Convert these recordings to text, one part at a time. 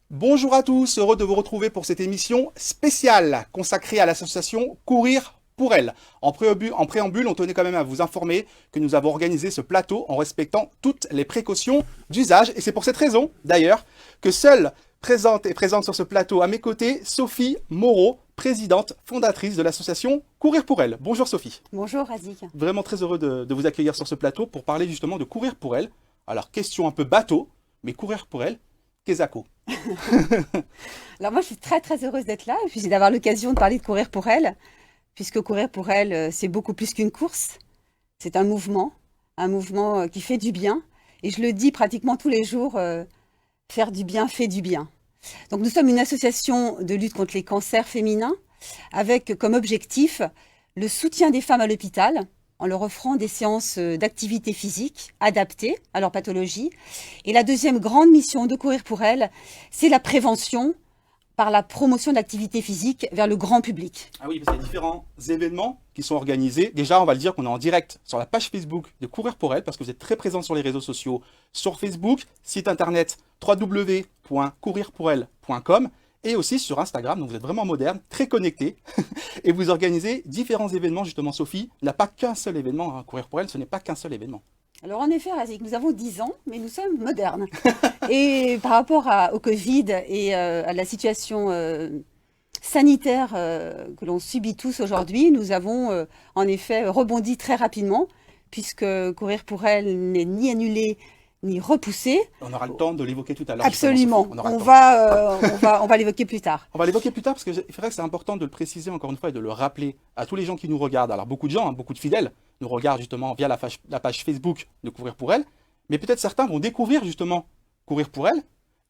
Bonjour à tous, heureux de vous retrouver pour cette émission spéciale consacrée à l'association Courir pour elle. En préambule, on tenait quand même à vous informer que nous avons organisé ce plateau en respectant toutes les précautions d'usage. Et c'est pour cette raison, d'ailleurs, que seule présente sur ce plateau à mes côtés, Sophie Moreau, présidente fondatrice de l'association Courir pour elle. Bonjour Sophie. Bonjour Razik. Vraiment très heureux de vous accueillir sur ce plateau pour parler justement de Courir pour elle. Alors, question un peu bateau, mais Courir pour elle, qu'est-ce que Alors moi je suis très heureuse d'être là et puis d'avoir l'occasion de parler de courir pour elle, puisque courir pour elle c'est beaucoup plus qu'une course, c'est un mouvement qui fait du bien et je le dis pratiquement tous les jours, faire du bien fait du bien. Donc nous sommes une association de lutte contre les cancers féminins avec comme objectif le soutien des femmes à l'hôpital en leur offrant des séances d'activité physique adaptées à leur pathologie. Et la deuxième grande mission de Courir pour elle, c'est la prévention par la promotion de l'activité physique vers le grand public. Ah oui, parce qu'il y a différents événements qui sont organisés. Déjà, on va le dire qu'on est en direct sur la page Facebook de Courir pour elle, parce que vous êtes très présents sur les réseaux sociaux, sur Facebook, site internet www.courirpourelle.com et aussi sur Instagram. Donc vous êtes vraiment moderne, très connecté. Et vous organisez différents événements, justement. Sophie n'a pas qu'un seul événement. Hein. Courir pour elle, ce n'est pas qu'un seul événement. Alors en effet, Razik, nous avons 10 ans, mais nous sommes modernes. Et par rapport au Covid et à la situation sanitaire que l'on subit tous aujourd'hui, nous avons en effet rebondi très rapidement, puisque Courir pour elle n'est ni annulé ni repoussé. On aura le temps de l'évoquer tout à l'heure. Absolument, On aura le temps. on va l'évoquer plus tard. On va l'évoquer plus tard parce que c'est vrai que c'est important de le préciser encore une fois et de le rappeler à tous les gens qui nous regardent. Alors beaucoup de gens, hein, beaucoup de fidèles nous regardent justement via la page Facebook de Courir pour elle, mais peut-être certains vont découvrir justement Courir pour elle.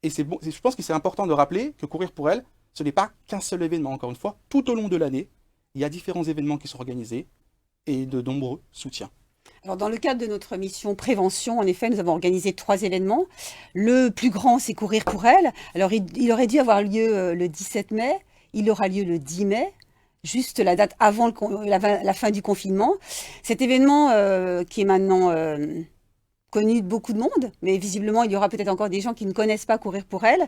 Et c'est bon, je pense que c'est important de rappeler que Courir pour elle, ce n'est pas qu'un seul événement. Encore une fois, tout au long de l'année, il y a différents événements qui sont organisés et de nombreux soutiens. Alors, dans le cadre de notre mission prévention, en effet, nous avons organisé 3 événements. Le plus grand, c'est Courir pour elle. Alors, il aurait dû avoir lieu le 17 mai. Il aura lieu le 10 mai, juste la date avant la fin du confinement. Cet événement, qui est maintenant connu de beaucoup de monde, mais visiblement, il y aura peut-être encore des gens qui ne connaissent pas Courir pour elle,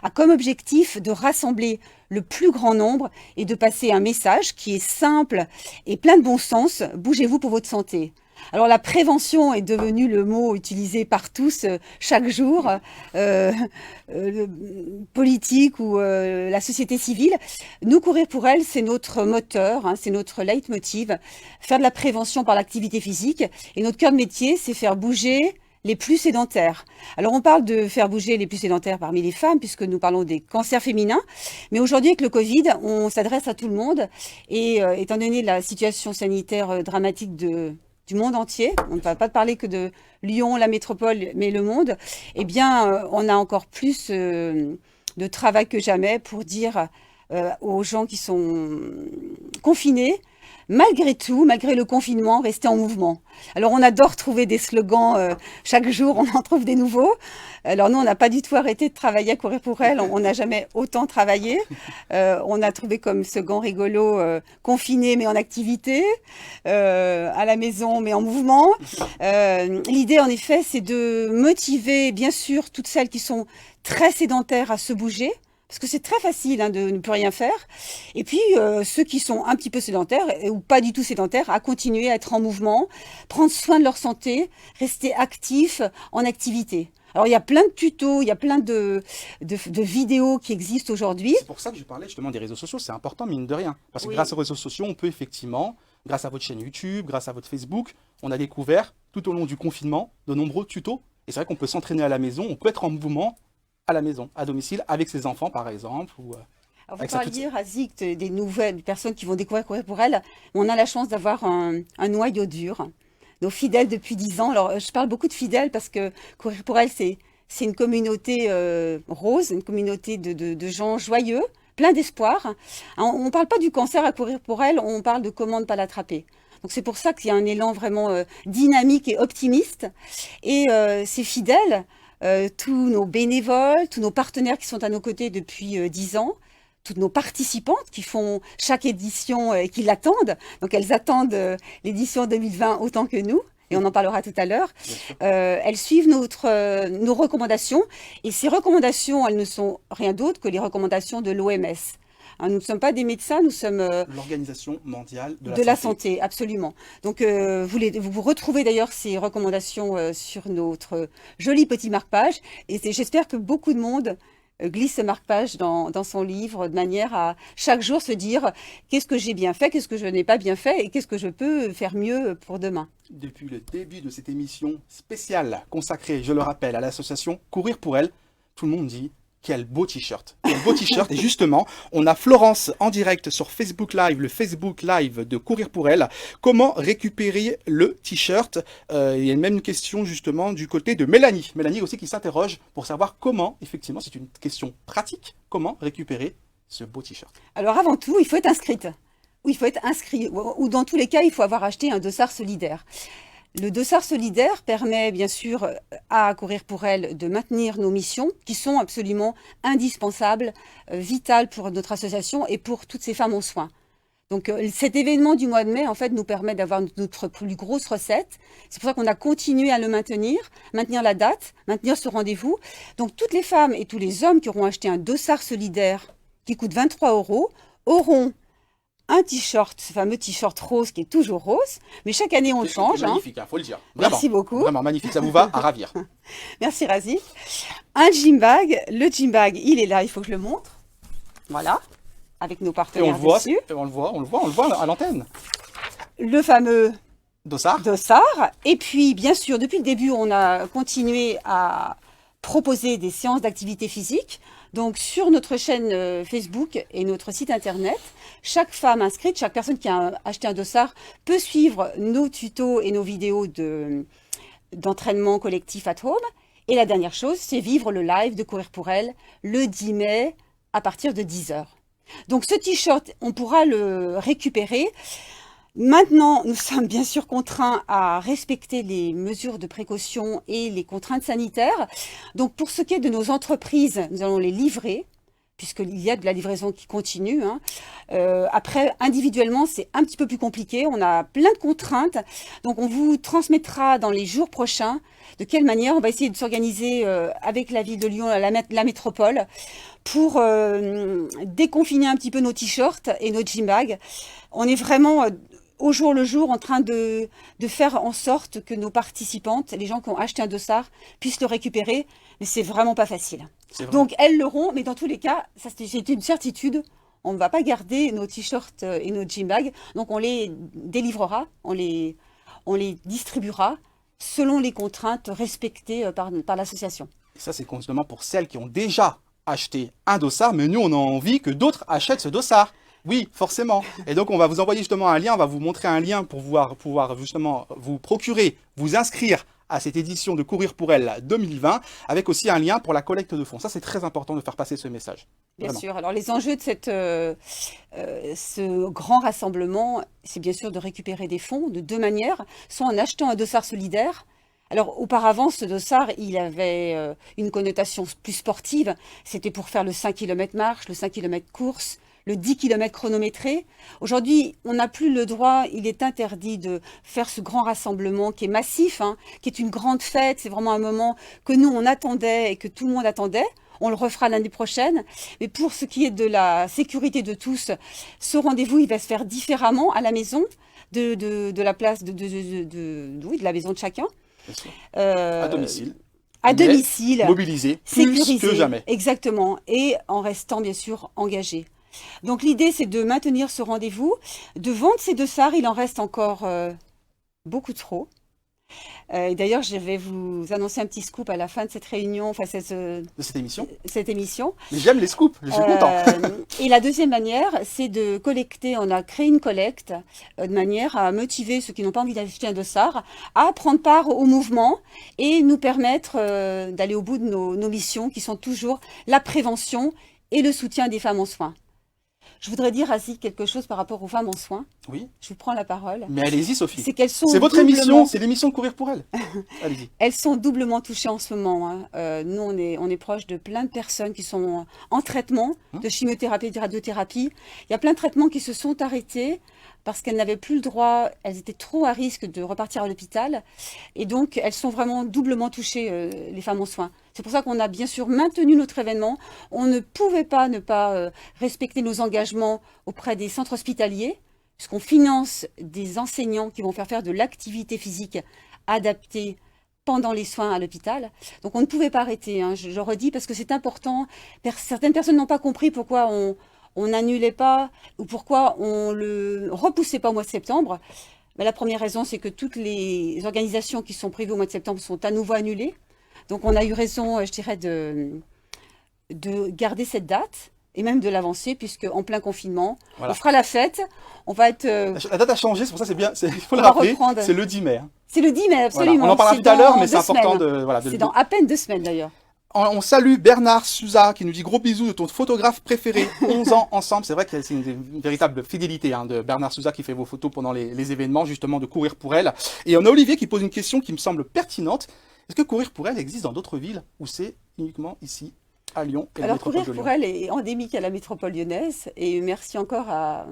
a comme objectif de rassembler le plus grand nombre et de passer un message qui est simple et plein de bon sens. Bougez-vous pour votre santé. Alors la prévention est devenue le mot utilisé par tous chaque jour, le politique ou la société civile. Nous, Courir pour elle, c'est notre moteur, hein, c'est notre leitmotiv, faire de la prévention par l'activité physique. Et notre cœur de métier, c'est faire bouger les plus sédentaires. Alors on parle de faire bouger les plus sédentaires parmi les femmes, puisque nous parlons des cancers féminins. Mais aujourd'hui, avec le Covid, on s'adresse à tout le monde. Et étant donné la situation sanitaire dramatique du monde entier, on ne va pas parler que de Lyon, la métropole, mais le monde, eh bien, on a encore plus de travail que jamais pour dire aux gens qui sont confinés, malgré tout, malgré le confinement, rester en mouvement. Alors, on adore trouver des slogans, chaque jour, on en trouve des nouveaux. Alors, nous, on n'a pas du tout arrêté de travailler à Courir pour elle, on n'a jamais autant travaillé. On a trouvé comme slogan rigolo, confiné mais en activité, à la maison mais en mouvement. L'idée, en effet, c'est de motiver, bien sûr, toutes celles qui sont très sédentaires à se bouger, parce que c'est très facile hein, de ne plus rien faire. Et puis, ceux qui sont un petit peu sédentaires ou pas du tout sédentaires, à continuer à être en mouvement, prendre soin de leur santé, rester actifs en activité. Alors, il y a plein de tutos, il y a plein de vidéos qui existent aujourd'hui. C'est pour ça que je parlais justement des réseaux sociaux, c'est important mine de rien. Parce que Oui. grâce aux réseaux sociaux, on peut effectivement, grâce à votre chaîne YouTube, grâce à votre Facebook, on a découvert tout au long du confinement de nombreux tutos. Et c'est vrai qu'on peut s'entraîner à la maison, on peut être en mouvement à la maison, à domicile, avec ses enfants par exemple. Ou, Alors, vous avec parliez, Razik, des nouvelles personnes qui vont découvrir Courir pour elle. On a la chance d'avoir un noyau dur, nos fidèles depuis 10 ans. Alors, je parle beaucoup de fidèles parce que Courir pour elle, c'est une communauté rose, une communauté de gens joyeux, plein d'espoir. On ne parle pas du cancer à Courir pour elle, on parle de comment ne pas l'attraper. Donc c'est pour ça qu'il y a un élan vraiment dynamique et optimiste. Et ces fidèles, tous nos bénévoles, tous nos partenaires qui sont à nos côtés depuis 10 ans, toutes nos participantes qui font chaque édition et qui l'attendent. Donc elles attendent l'édition 2020 autant que nous. et on en parlera tout à l'heure. Bien sûr. Elles suivent nos recommandations, et ces recommandations, elles ne sont rien d'autre que les recommandations de l'OMS. Hein, nous ne sommes pas des médecins, nous sommes L'Organisation mondiale de la de la santé. santé, absolument. Donc, vous retrouvez d'ailleurs ces recommandations sur notre joli petit marque-page. Et j'espère que beaucoup de monde glisse ce marque-page dans son livre de manière à chaque jour se dire qu'est-ce que j'ai bien fait, qu'est-ce que je n'ai pas bien fait et qu'est-ce que je peux faire mieux pour demain. Depuis le début de cette émission spéciale consacrée, je le rappelle, à l'association Courir pour elle, tout le monde dit quel beau t-shirt. Quel beau t-shirt. Et justement, on a Florence en direct sur Facebook Live, le Facebook Live de Courir pour elle. Comment récupérer le t-shirt? Il y a même une question justement du côté de Mélanie. Mélanie aussi qui s'interroge pour savoir comment, effectivement, c'est une question pratique, comment récupérer ce beau t-shirt. Alors avant tout, il faut être inscrite. Ou il faut être inscrit. Ou dans tous les cas, il faut avoir acheté un dossard solidaire. Le dossard solidaire permet bien sûr à Courir pour elle de maintenir nos missions qui sont absolument indispensables, vitales pour notre association et pour toutes ces femmes en soins. Donc cet événement du mois de mai en fait nous permet d'avoir notre plus grosse recette. C'est pour ça qu'on a continué à le maintenir la date, maintenir ce rendez-vous. Donc toutes les femmes et tous les hommes qui auront acheté un dossard solidaire qui coûte 23 € auront un t-shirt, ce fameux t-shirt rose qui est toujours rose, mais chaque année on le change. C'est magnifique, faut le dire. Vraiment, Merci beaucoup. Vraiment magnifique, ça vous va à ravir. Merci Razi. Un gym bag, le gym bag, il est là, il faut que je le montre. Voilà, avec nos Et partenaires on le voit, dessus. on le voit à l'antenne. Le fameux Dossard. dossard. Et puis, bien sûr, depuis le début, on a continué à proposer des séances d'activité physique. Donc, sur notre chaîne Facebook et notre site internet, chaque femme inscrite, chaque personne qui a acheté un dossard peut suivre nos tutos et nos vidéos d'entraînement collectif at home. Et la dernière chose, c'est vivre le live de Courir pour elle le 10 mai à partir de 10 h. Donc, ce t-shirt, on pourra le récupérer. Maintenant, nous sommes bien sûr contraints à respecter les mesures de précaution et les contraintes sanitaires. Donc, pour ce qui est de nos entreprises, nous allons les livrer, puisqu'il y a de la livraison qui continue. Hein. Après, individuellement, c'est un petit peu plus compliqué. On a plein de contraintes. Donc, on vous transmettra dans les jours prochains de quelle manière on va essayer de s'organiser avec la ville de Lyon, la métropole, pour déconfiner un petit peu nos t-shirts et nos gym bags. On est vraiment au jour le jour en train de faire en sorte que nos participantes, les gens qui ont acheté un dossard, puissent le récupérer. Mais c'est vraiment pas facile. Donc elles l'auront, mais dans tous les cas, ça c'est une certitude. On ne va pas garder nos t-shirts et nos gym bags. Donc on les délivrera, on les distribuera selon les contraintes respectées par l'association. Et ça, c'est constamment pour celles qui ont déjà acheté un dossard, mais nous, on a envie que d'autres achètent ce dossard. Oui, forcément. Et donc, on va vous envoyer justement un lien, on va vous montrer un lien pour pouvoir justement vous procurer, vous inscrire à cette édition de Courir pour elle 2020, avec aussi un lien pour la collecte de fonds. Ça, c'est très important de faire passer ce message. Bien Vraiment. sûr. Alors, les enjeux de ce grand rassemblement, c'est bien sûr de récupérer des fonds de deux manières, soit en achetant un dossard solidaire. Alors, auparavant, ce dossard, il avait une connotation plus sportive. C'était pour faire le 5 km marche, le 5 km course, le 10 km chronométré. Aujourd'hui, on n'a plus le droit, il est interdit de faire ce grand rassemblement qui est massif, hein, qui est une grande fête. C'est vraiment un moment que nous, on attendait et que tout le monde attendait. On le refera l'année prochaine. Mais pour ce qui est de la sécurité de tous, ce rendez-vous, il va se faire différemment à la maison, de la place oui, de la maison de chacun. Bien sûr. À domicile. À domicile. Mobilisé, sécurisé, plus que jamais. Exactement. Et en restant, bien sûr, engagé. Donc l'idée, c'est de maintenir ce rendez-vous, de vendre ces dossards. Il en reste encore beaucoup trop. D'ailleurs, je vais vous annoncer un petit scoop à la fin de cette réunion, enfin de cette émission. Mais j'aime les scoops, je suis content. Et la deuxième manière, c'est de collecter. On a créé une collecte de manière à motiver ceux qui n'ont pas envie d'acheter un dossard à prendre part au mouvement et nous permettre d'aller au bout de nos missions qui sont toujours la prévention et le soutien des femmes en soins. Je voudrais dire, Aziz, quelque chose par rapport aux femmes en soins. Oui, je vous prends la parole. mais allez-y, Sophie. C'est qu'elles sont C'est votre doublement, émission, c'est l'émission de Courir pour elle. Allez-y. elles sont doublement touchées en ce moment, hein. Nous, on est proche de plein de personnes qui sont en traitement de chimiothérapie, de radiothérapie. Il y a plein de traitements qui se sont arrêtés parce qu'elles n'avaient plus le droit, elles étaient trop à risque de repartir à l'hôpital. Et donc, elles sont vraiment doublement touchées, les femmes en soins. C'est pour ça qu'on a bien sûr maintenu notre événement. On ne pouvait pas ne pas respecter nos engagements auprès des centres hospitaliers, puisqu'on finance des enseignants qui vont faire de l'activité physique adaptée pendant les soins à l'hôpital. Donc on ne pouvait pas arrêter, hein, je le redis, parce que c'est important. Certaines personnes n'ont pas compris pourquoi on n'annulait pas ou pourquoi on le repoussait pas au mois de septembre. Ben, la première raison, c'est que toutes les organisations qui sont prévues au mois de septembre sont à nouveau annulées. Donc on a eu raison, je dirais, de garder cette date et même de l'avancer, puisque en plein confinement, Voilà. on fera la fête, on va être... La date a changé, c'est pour ça c'est bien, il faut On le va rappeler, reprendre. c'est le 10 mai. Hein. C'est le 10 mai, absolument. Voilà. On en parlera C'est tout à l'heure, dans mais c'est 2 important semaines. de C'est dans à peine 2 semaines d'ailleurs. On salue Bernard Souza qui nous dit gros bisous de ton photographe préféré, 11 ans ensemble. C'est vrai que c'est une véritable fidélité hein, de Bernard Souza qui fait vos photos pendant les événements justement de Courir pour elle. Et on a Olivier qui pose une question qui me semble pertinente. Est-ce que Courir pour elle existe dans d'autres villes ou c'est uniquement ici à Lyon et à la Alors métropole Courir de pour Lyon? elle est endémique à la métropole lyonnaise et merci encore à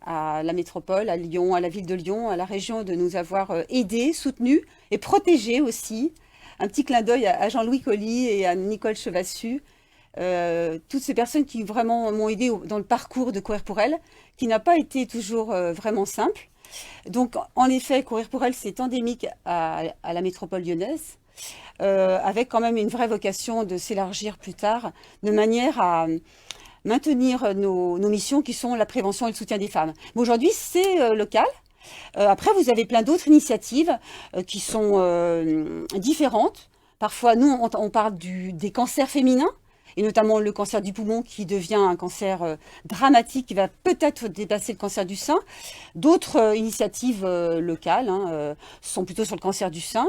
la métropole, à Lyon, à la ville de Lyon, à la région de nous avoir aidés, soutenus et protégés aussi. Un petit clin d'œil à Jean-Louis Colly et à Nicole Chevassu, toutes ces personnes qui vraiment m'ont aidé dans le parcours de Courir pour elle, qui n'a pas été toujours vraiment simple. Donc en effet, Courir pour elle, c'est endémique à la métropole lyonnaise. Avec quand même une vraie vocation de s'élargir plus tard, de manière à maintenir nos missions qui sont la prévention et le soutien des femmes. Mais aujourd'hui, c'est local. Après, vous avez plein d'autres initiatives qui sont différentes. Parfois, nous, on parle des cancers féminins, et notamment le cancer du poumon qui devient un cancer dramatique qui va peut-être dépasser le cancer du sein. D'autres initiatives locales sont plutôt sur le cancer du sein.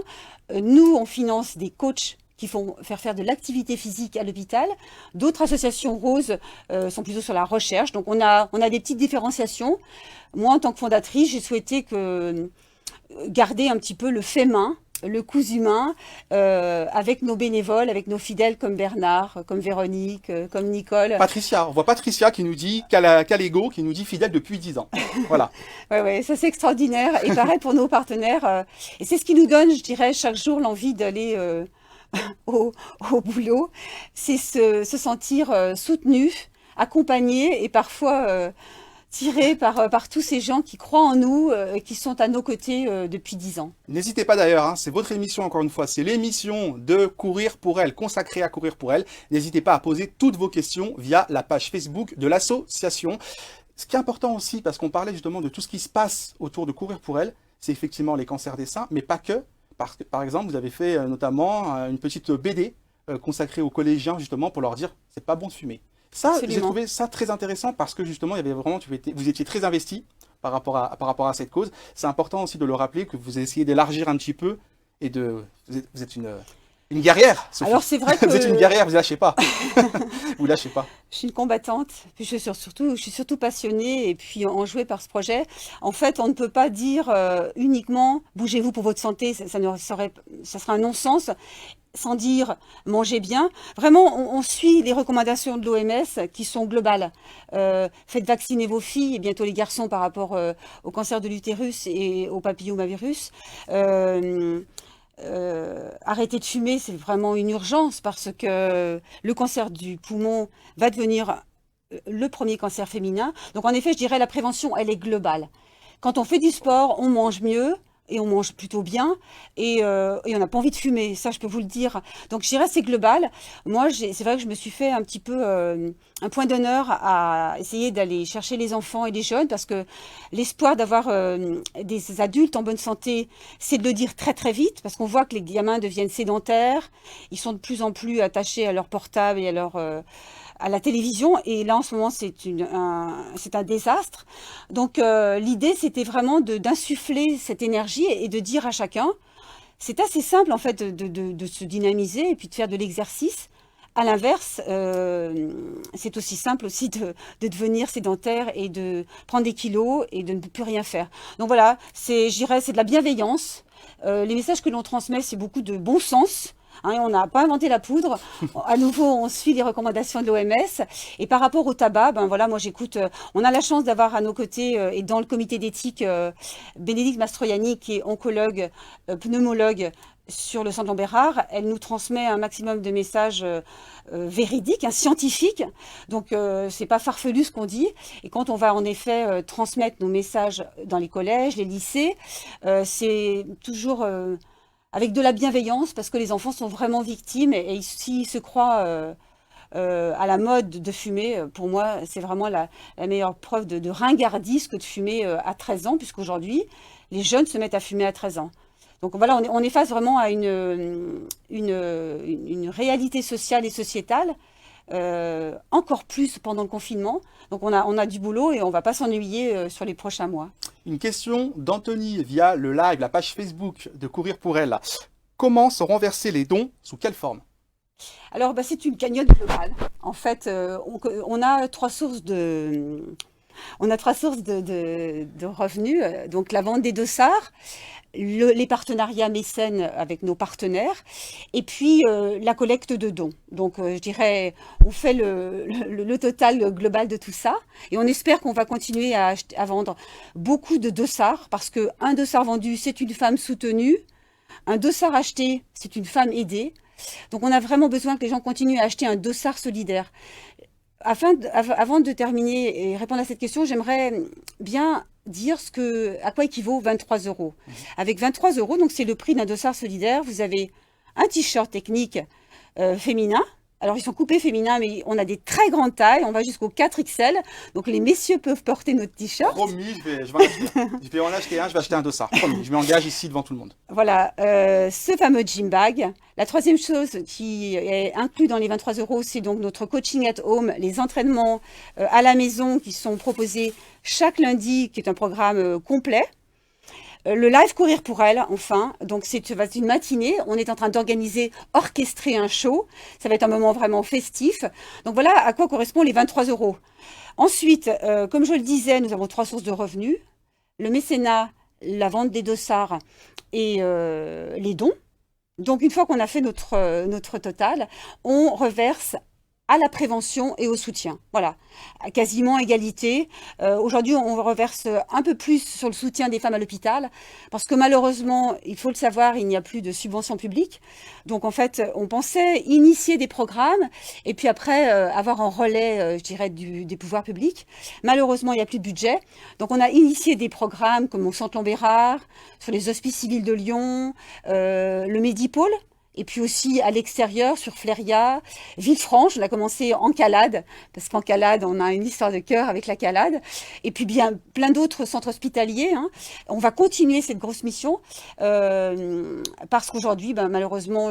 Nous, on finance des coachs qui font faire de l'activité physique à l'hôpital. D'autres associations roses sont plutôt sur la recherche. Donc on a des petites différenciations. Moi, en tant que fondatrice, j'ai souhaité garder un petit peu le fait main, le cousu main, avec nos bénévoles, avec nos fidèles comme Bernard, comme Véronique, comme Nicole. Patricia, on voit Patricia qui nous dit Calego, qui nous dit fidèle depuis 10 ans. Voilà. Ouais, ça c'est extraordinaire. Et pareil pour nos partenaires. Et c'est ce qui nous donne, je dirais, chaque jour l'envie d'aller au boulot. C'est se sentir soutenu, accompagné et parfois tiré par tous ces gens qui croient en nous et qui sont à nos côtés depuis 10 ans. N'hésitez pas d'ailleurs, hein, c'est votre émission encore une fois, c'est l'émission de Courir pour elle, consacrée à Courir pour elle. N'hésitez pas à poser toutes vos questions via la page Facebook de l'association. Ce qui est important aussi, parce qu'on parlait justement de tout ce qui se passe autour de Courir pour elle, c'est effectivement les cancers des seins, mais pas que. Parce que, par exemple, vous avez fait notamment une petite BD consacrée aux collégiens justement pour leur dire c'est pas bon de fumer. Ça, j'ai trouvé ça très intéressant parce que justement, il y avait vraiment, vous étiez très investi par rapport à cette cause. C'est important aussi de le rappeler que vous essayez d'élargir un petit peu et vous êtes une guerrière, Sophie. Alors c'est vrai que... Vous êtes une guerrière, vous lâchez pas. Vous lâchez pas. Je suis une combattante, puis je suis surtout passionnée et puis enjouée par ce projet. En fait, on ne peut pas dire uniquement « bougez-vous pour votre santé », ça serait un non-sens. Sans dire mangez bien. Vraiment, on suit les recommandations de l'OMS qui sont globales. Faites vacciner vos filles et bientôt les garçons par rapport au cancer de l'utérus et au papillomavirus. Arrêter de fumer, c'est vraiment une urgence parce que le cancer du poumon va devenir le premier cancer féminin. Donc en effet, je dirais la prévention, elle est globale. Quand on fait du sport, on mange mieux. Et on mange plutôt bien, et on n'a pas envie de fumer, ça je peux vous le dire. Donc je dirais c'est global. Moi, c'est vrai que je me suis fait un petit peu un point d'honneur à essayer d'aller chercher les enfants et les jeunes, parce que l'espoir d'avoir des adultes en bonne santé, c'est de le dire très très vite, parce qu'on voit que les gamins deviennent sédentaires, ils sont de plus en plus attachés à leur portable et à la télévision, et là en ce moment c'est un désastre. Donc l'idée c'était vraiment d'insuffler cette énergie et de dire à chacun, c'est assez simple en fait de se dynamiser et puis de faire de l'exercice À l'inverse, c'est aussi simple aussi de devenir sédentaire et de prendre des kilos et de ne plus rien faire. Donc voilà, je dirais, c'est de la bienveillance. Les messages que l'on transmet, c'est beaucoup de bon sens. Hein, on n'a pas inventé la poudre. À nouveau, on suit les recommandations de l'OMS. Et par rapport au tabac, ben voilà, moi j'écoute. On a la chance d'avoir à nos côtés et dans le comité d'éthique Bénédicte Mastroianni, qui est oncologue, pneumologue sur le centre Lambert. Elle nous transmet un maximum de messages véridiques, scientifiques. Donc c'est pas farfelu ce qu'on dit. Et quand on va en effet transmettre nos messages dans les collèges, les lycées, c'est toujours avec de la bienveillance, parce que les enfants sont vraiment victimes et s'ils se croient à la mode de fumer, pour moi, c'est vraiment la meilleure preuve de ringardise que de fumer à 13 ans, puisqu'aujourd'hui, les jeunes se mettent à fumer à 13 ans. Donc voilà, on est face vraiment à une réalité sociale et sociétale, encore plus pendant le confinement. Donc on a du boulot et on ne va pas s'ennuyer sur les prochains mois. Une question d'Anthony via le live, la page Facebook de Courir pour elle. Comment seront versés les dons? Sous quelle forme? Alors, c'est une cagnotte globale. En fait, on a trois sources de revenus. Donc, la vente des dossards, les partenariats mécènes avec nos partenaires, et puis la collecte de dons. Donc, je dirais, on fait le total global de tout ça, et on espère qu'on va continuer à vendre beaucoup de dossards, parce qu'un dossard vendu, c'est une femme soutenue, un dossard acheté, c'est une femme aidée. Donc, on a vraiment besoin que les gens continuent à acheter un dossard solidaire. Avant de terminer et répondre à cette question, j'aimerais bien dire à quoi équivaut 23 €. Avec 23 €, donc c'est le prix d'un dossard solidaire, vous avez un t-shirt technique féminin. Alors, ils sont coupés féminins, mais on a des très grandes tailles. On va jusqu'au 4XL. Donc, les messieurs peuvent porter notre t-shirt. Promis, je vais en acheter un. Je vais en acheter un, je vais acheter un dossard. Promis, je m'engage ici devant tout le monde. Voilà, ce fameux gym bag. La troisième chose qui est inclue dans les 23 €, c'est donc notre coaching at home, les entraînements à la maison qui sont proposés chaque lundi, qui est un programme complet. Le live Courir pour elle, enfin, donc c'est une matinée, on est en train orchestrer un show, ça va être un moment vraiment festif. Donc voilà à quoi correspondent les 23 €. Ensuite, comme je le disais, nous avons trois sources de revenus, le mécénat, la vente des dossards et les dons. Donc une fois qu'on a fait notre total, on reverse à la prévention et au soutien. Voilà, quasiment égalité. Aujourd'hui, on reverse un peu plus sur le soutien des femmes à l'hôpital, parce que malheureusement, il faut le savoir, il n'y a plus de subventions publiques. Donc en fait, on pensait initier des programmes, et puis après, avoir un relais, je dirais, des pouvoirs publics. Malheureusement, il n'y a plus de budget. Donc on a initié des programmes comme au Centre Lambert, sur les hospices civils de Lyon, le Médipôle, et puis aussi à l'extérieur, sur Fléria, Villefranche, on a commencé en Calade, parce qu'en Calade, on a une histoire de cœur avec la Calade, et puis bien plein d'autres centres hospitaliers. On va continuer cette grosse mission, parce qu'aujourd'hui, malheureusement,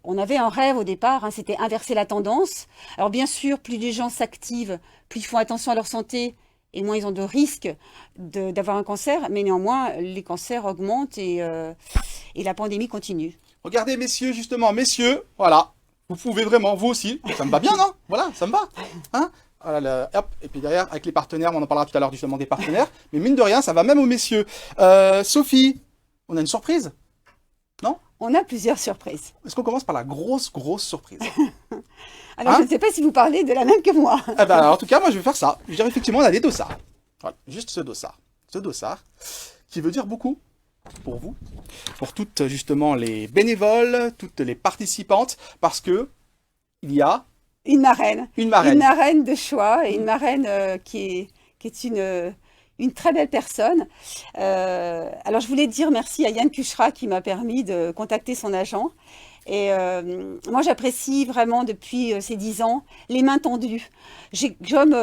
on avait un rêve au départ, c'était inverser la tendance. Alors bien sûr, plus les gens s'activent, plus ils font attention à leur santé, et moins ils ont de risques d'avoir un cancer, mais néanmoins, les cancers augmentent et la pandémie continue. Regardez, messieurs, justement, messieurs, voilà, vous pouvez vraiment, vous aussi, ça me va bien, non? Voilà, ça me va. Hein? Voilà, hop. Et puis derrière, avec les partenaires, on en parlera tout à l'heure justement des partenaires, mais mine de rien, ça va même aux messieurs. Sophie, on a une surprise? Non? On a plusieurs surprises. Est-ce qu'on commence par la grosse surprise? Alors, je ne sais pas si vous parlez de la même que moi. En tout cas, moi, je vais faire ça. Je veux dire, effectivement, on a des dossards. Voilà, juste ce dossard. Ce dossard, qui veut dire beaucoup pour vous, pour toutes, justement, les bénévoles, toutes les participantes, parce que il y a... Une marraine. Une marraine. Une marraine de choix, et une marraine qui est une très belle personne. Alors, je voulais dire merci à Yann Cuchera qui m'a permis de contacter son agent. Et moi, j'apprécie vraiment depuis ces 10 ans les mains tendues. J'ai comme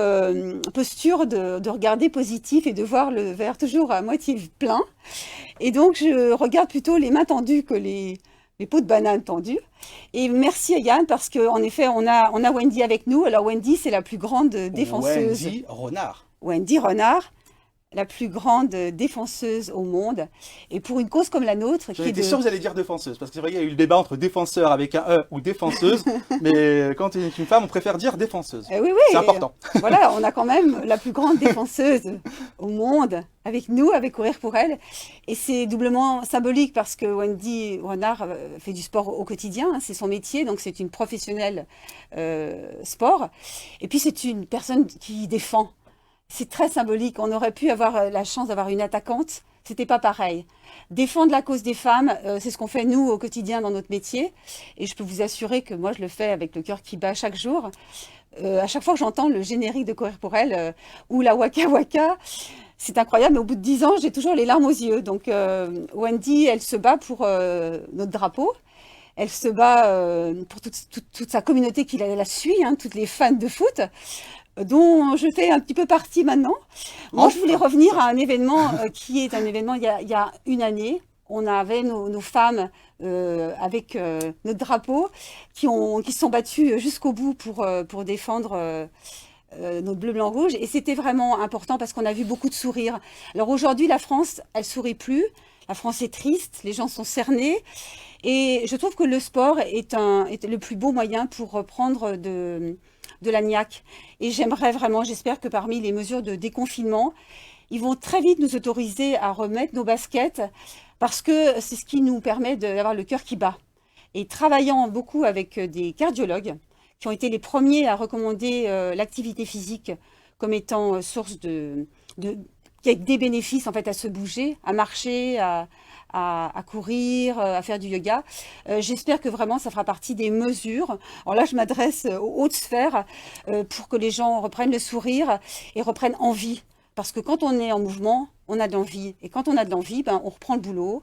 posture de regarder positif et de voir le verre toujours à moitié plein. Et donc, je regarde plutôt les mains tendues que les pots de banane tendus. Et merci à Yann parce qu'en effet, on a Wendy avec nous. Alors, Wendy, c'est la plus grande défenseuse. Wendy Renard. Wendy Renard. la plus grande défenseuse au monde. Et pour une cause comme la nôtre, J'en qui est étais sûr que vous allez dire défenseuse, parce que c'est vrai qu'il y a eu le débat entre défenseur avec un E ou défenseuse, mais quand tu es une femme, on préfère dire défenseuse. Oui, C'est oui, important. voilà, on a quand même la plus grande défenseuse au monde avec nous, avec Courir pour elle. Et c'est doublement symbolique parce que Wendy Renard fait du sport au quotidien, hein, c'est son métier, donc c'est une professionnelle sport. Et puis c'est une personne qui défend. C'est très symbolique. On aurait pu avoir la chance d'avoir une attaquante. C'était pas pareil. Défendre la cause des femmes, c'est ce qu'on fait nous au quotidien dans notre métier. Et je peux vous assurer que moi, je le fais avec le cœur qui bat chaque jour. À chaque fois que j'entends le générique de Courir pour elle ou la Waka Waka, c'est incroyable. Mais au bout de 10 ans, j'ai toujours les larmes aux yeux. Donc Wendy, elle se bat pour notre drapeau. Elle se bat pour toute sa communauté qui la suit, hein, toutes les fans de foot dont je fais un petit peu partie maintenant. Moi, je voulais revenir à un événement qui est un événement il y a une année. On avait nos femmes avec notre drapeau qui se sont battues jusqu'au bout pour défendre notre bleu, blanc, rouge. Et c'était vraiment important parce qu'on a vu beaucoup de sourires. Alors aujourd'hui, la France, elle sourit plus. La France est triste, les gens sont cernés. Et je trouve que le sport est le plus beau moyen pour reprendre de la niaque. Et j'aimerais vraiment, j'espère que parmi les mesures de déconfinement, ils vont très vite nous autoriser à remettre nos baskets parce que c'est ce qui nous permet d'avoir le cœur qui bat. Et travaillant beaucoup avec des cardiologues qui ont été les premiers à recommander l'activité physique comme étant source qui a des bénéfices en fait à se bouger, à marcher, à courir, à faire du yoga. J'espère que vraiment ça fera partie des mesures. Alors là, je m'adresse aux hautes sphères pour que les gens reprennent le sourire et reprennent envie. Parce que quand on est en mouvement, on a de l'envie. Et quand on a de l'envie, ben, on reprend le boulot,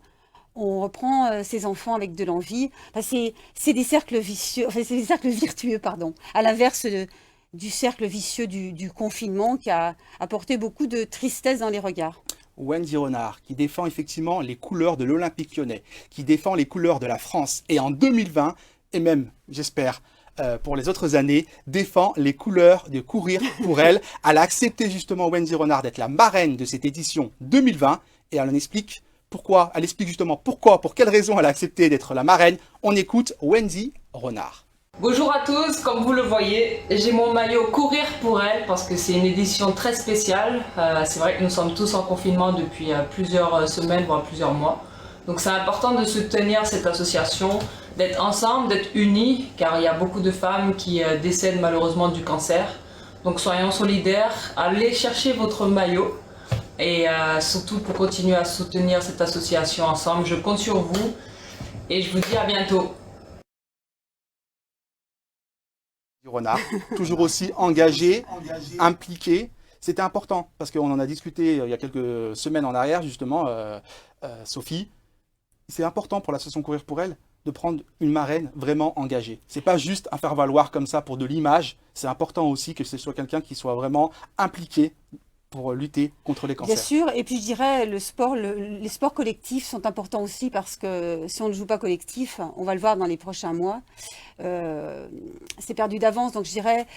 on reprend ses enfants avec de l'envie. Enfin, c'est des cercles vicieux, enfin, c'est des cercles virtueux, pardon. À l'inverse du cercle vicieux du confinement qui a apporté beaucoup de tristesse dans les regards. Wendy Renard, qui défend effectivement les couleurs de l'Olympique Lyonnais, qui défend les couleurs de la France, et en 2020, et même, j'espère, pour les autres années, défend les couleurs de Courir pour elle. Elle a accepté justement, Wendy Renard, d'être la marraine de cette édition 2020, et elle en explique pourquoi, elle explique justement pourquoi, pour quelles raisons elle a accepté d'être la marraine. On écoute Wendy Renard. Bonjour à tous, comme vous le voyez, j'ai mon maillot Courir pour elle parce que c'est une édition très spéciale. C'est vrai que nous sommes tous en confinement depuis plusieurs semaines, voire plusieurs mois. Donc c'est important de soutenir cette association, d'être ensemble, d'être unis, car il y a beaucoup de femmes qui décèdent malheureusement du cancer. Donc soyons solidaires, allez chercher votre maillot et surtout pour continuer à soutenir cette association ensemble. Je compte sur vous et je vous dis à bientôt. Renard, toujours aussi engagé, impliqué. C'était important parce qu'on en a discuté il y a quelques semaines en arrière, justement, Sophie. C'est important pour l'association Courir pour elle de prendre une marraine vraiment engagée. C'est pas juste un faire-valoir comme ça pour de l'image. C'est important aussi que ce soit quelqu'un qui soit vraiment impliqué pour lutter contre les cancers. Bien sûr, et puis je dirais les sports collectifs sont importants aussi parce que si on ne joue pas collectif, on va le voir dans les prochains mois, c'est perdu d'avance. Donc je dirais,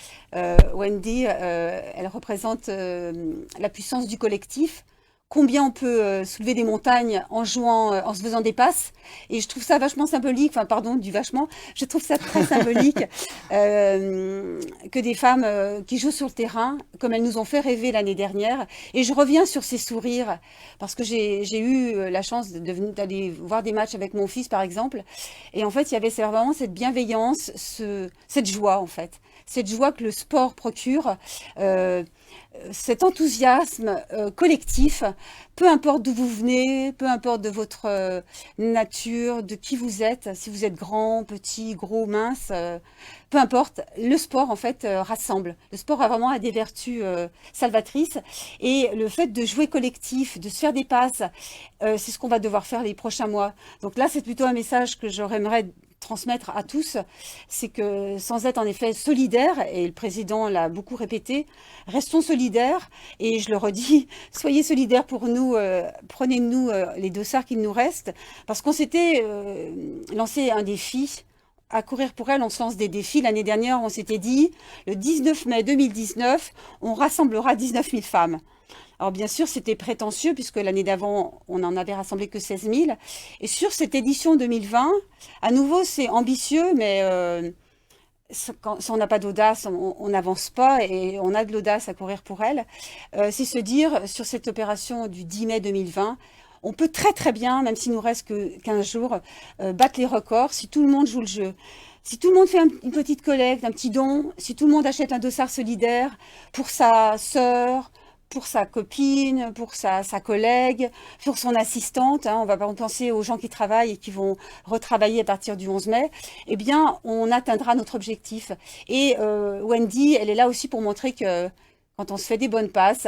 Wendy, elle représente la puissance du collectif. Combien on peut soulever des montagnes en jouant, en se faisant des passes. Et je trouve ça vachement symbolique, enfin pardon, du vachement, je trouve ça très symbolique que des femmes qui jouent sur le terrain, comme elles nous ont fait rêver l'année dernière. Et je reviens sur ces sourires, parce que j'ai eu la chance d'aller voir des matchs avec mon fils, par exemple. Et en fait, il y avait vraiment cette bienveillance, cette joie, en fait. Cette joie que le sport procure, cet enthousiasme collectif, peu importe d'où vous venez, peu importe de votre nature, de qui vous êtes, si vous êtes grand, petit, gros, mince, peu importe, le sport en fait rassemble. Le sport a vraiment des vertus salvatrices et le fait de jouer collectif, de se faire des passes, c'est ce qu'on va devoir faire les prochains mois. Donc là, c'est plutôt un message que j'aimerais transmettre à tous, c'est que sans être en effet solidaire, et le président l'a beaucoup répété, restons solidaires, et je le redis, soyez solidaires pour nous, prenez-nous les dossards qu'il nous reste, parce qu'on s'était lancé un défi, à Courir pour elle, on se lance des défis. L'année dernière, on s'était dit, le 19 mai 2019, on rassemblera 19 000 femmes. Alors bien sûr, c'était prétentieux puisque l'année d'avant, on n'en avait rassemblé que 16 000. Et sur cette édition 2020, à nouveau, c'est ambitieux, mais si on n'a pas d'audace, on n'avance pas et on a de l'audace à courir pour elle. C'est se dire, sur cette opération du 10 mai 2020, on peut très très bien, même s'il nous reste que 15 jours, battre les records si tout le monde joue le jeu. Si tout le monde fait une petite collecte, un petit don, si tout le monde achète un dossard solidaire pour sa sœur, pour sa copine, pour sa collègue, pour son assistante, hein, on va pas penser aux gens qui travaillent et qui vont retravailler à partir du 11 mai, eh bien, on atteindra notre objectif. Et Wendy, elle est là aussi pour montrer que quand on se fait des bonnes passes,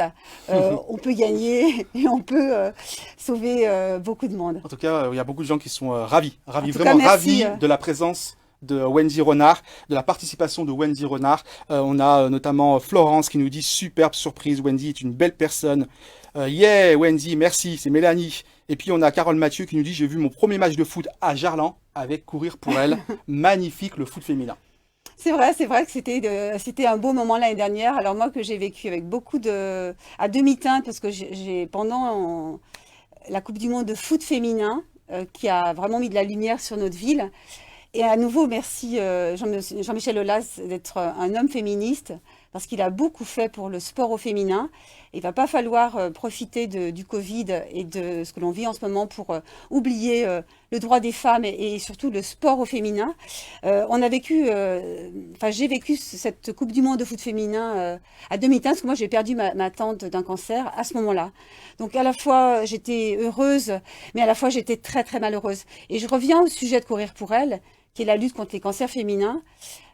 on peut gagner et on peut sauver beaucoup de monde. En tout cas, il y a beaucoup de gens qui sont ravis, En tout vraiment cas, merci. ravis de la présence de Wendy Renard, de la participation de Wendy Renard. On a notamment Florence qui nous dit superbe surprise, Wendy est une belle personne. Yeah, Wendy, merci, c'est Mélanie. Et puis on a Carole Mathieu qui nous dit j'ai vu mon premier match de foot à Jarlan avec Courir pour elle. Magnifique le foot féminin. C'est vrai que c'était un beau moment l'année dernière. Alors moi que j'ai vécu avec beaucoup à demi-teinte parce que j'ai pendant la Coupe du Monde de foot féminin qui a vraiment mis de la lumière sur notre ville. Et à nouveau, merci Jean-Michel Aulas d'être un homme féministe parce qu'il a beaucoup fait pour le sport au féminin. Il va pas falloir profiter du Covid et de ce que l'on vit en ce moment pour oublier le droit des femmes et surtout le sport au féminin. J'ai vécu cette Coupe du Monde de foot féminin à demi-teinte parce que moi j'ai perdu ma tante d'un cancer à ce moment-là. Donc à la fois j'étais heureuse, mais à la fois j'étais très très malheureuse. Et je reviens au sujet de Courir pour elle, qui est la lutte contre les cancers féminins.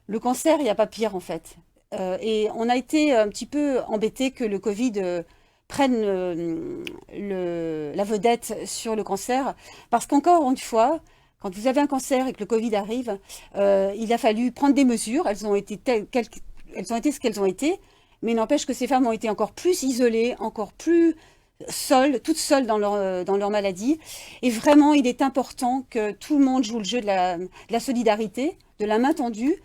Le cancer, il n'y a pas pire en fait. Et on a été un petit peu embêtés que le Covid prenne la vedette sur le cancer, parce qu'encore une fois, quand vous avez un cancer et que le Covid arrive, il a fallu prendre des mesures. Elles ont été ce qu'elles ont été, mais n'empêche que ces femmes ont été encore plus isolées, encore plus toutes seules dans leur maladie. Et vraiment, il est important que tout le monde joue le jeu de la solidarité, de la main tendue.